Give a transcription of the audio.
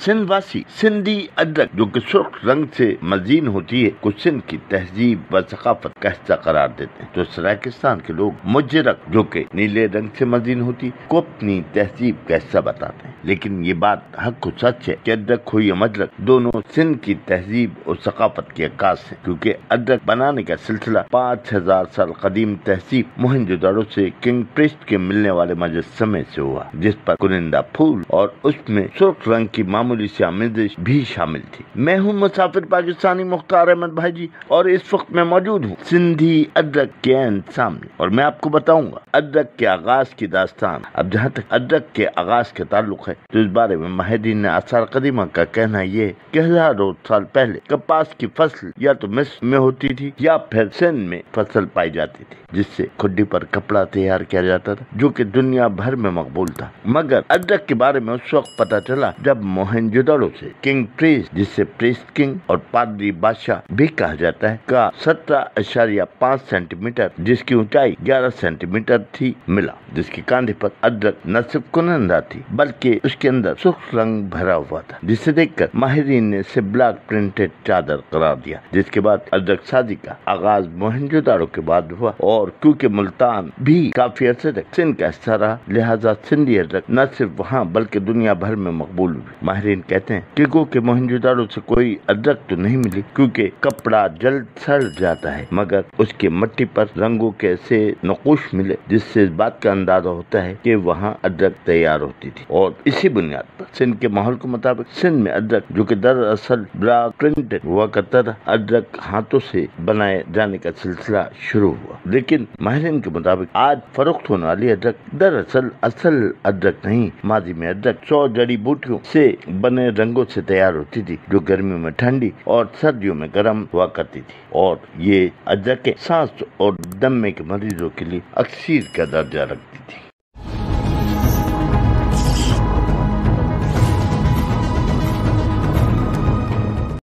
सिंध वासी सिंधी अदरक जो कि सुर्ख रंग से मजीन होती है को सिंध की तहजीब व सकाफत का हिस्सा करार देते हैं, तो सराकिस्तान के लोग मुजरक जो कि नीले रंग से मजीन होती को अपनी तहजीब का हिस्सा बताते हैं। लेकिन ये बात हक को सच है कि अदरक हो या मदरक दोनों सिंध की तहजीब और सकाफत की अक्कास है, क्योंकि अदरक बनाने का सिलसिला 5000 साल कदीम तहजीब मोहनजोदाड़ो से किंग प्रिस्ट के मिलने वाले मुजस्समे से हुआ, जिस पर कुनिंदा फूल और उसमें सुर्ख रंग की मामूली सी आमिज़श भी शामिल थी। मैं हूँ मुसाफिर पाकिस्तानी मुख्तार अहमद भाई जी, और इस वक्त मैं मौजूद हूँ सिंधी अदरक के एन सामने, और मैं आपको बताऊंगा अदरक के आगाज की दास्तान। अब जहाँ तक अदरक के आगाज के ताल्लुक है तो इस बारे में माहिरीन आसार कदीमा का कहना ये है कि हजारों साल पहले कपास की फसल या तो मिस्र में होती थी या फिर सिंध में फसल पाई जाती थी, जिससे खुड्डी पर कपड़ा तैयार किया जाता था जो कि दुनिया भर में मकबूल था। मगर अदरक के बारे में उस वक्त पता चला जब मोहनजोदाड़ो से किंग प्रिस्ट, जिससे प्रिस्ट किंग और पादरी बादशाह भी कहा जाता है, का 17.5 सेंटीमीटर जिसकी ऊंचाई 11 सेंटीमीटर थी मिला, जिसके कांधे पर अदरक न सिर्फ कुनंदा थी बल्कि उसके अंदर सुर्ख रंग भरा हुआ था, जिसे देखकर माहिरीन ने इसे ब्लैक प्रिंटेड चादर करार दिया। जिसके बाद अदरक साजी का आगाज मोहनजोदाड़ो के बाद हुआ, और क्योंकि मुल्तान भी काफी अरसे तक सिंध का हिस्सा रहा, लिहाजा सिंधी अदरक न सिर्फ वहाँ बल्कि दुनिया भर में मकबूल हुई। माहिरीन कहते हैं कि गो के मोहनजोदाड़ो से कोई अदरक तो नहीं मिली क्योंकि कपड़ा जल्द सड़ जाता है, मगर उसके मट्टी पर रंगों के ऐसे नक़ूश मिले जिससे इस बात का अंदाजा होता है कि वहाँ अदरक तैयार होती थी। और इसी बुनियाद पर सिंध के माहौल के मुताबिक सिंध में अदरक जो कि दरअसल ब्लैक प्रिंटेड हुआ करता था, अदरक हाथों से बनाए जाने का सिलसिला शुरू हुआ। लेकिन माहिरीन के मुताबिक आज फरोख्त होने वाली अदरक दरअसल असल अदरक नहीं, माजी में अदरक 100 जड़ी बूटियों से बने रंगों से तैयार होती थी जो गर्मियों में ठंडी और सर्दियों में गर्म हुआ करती थी, और ये अदरक सांस और दमे के मरीजों के लिए अक्सीर का दर्जा रखती।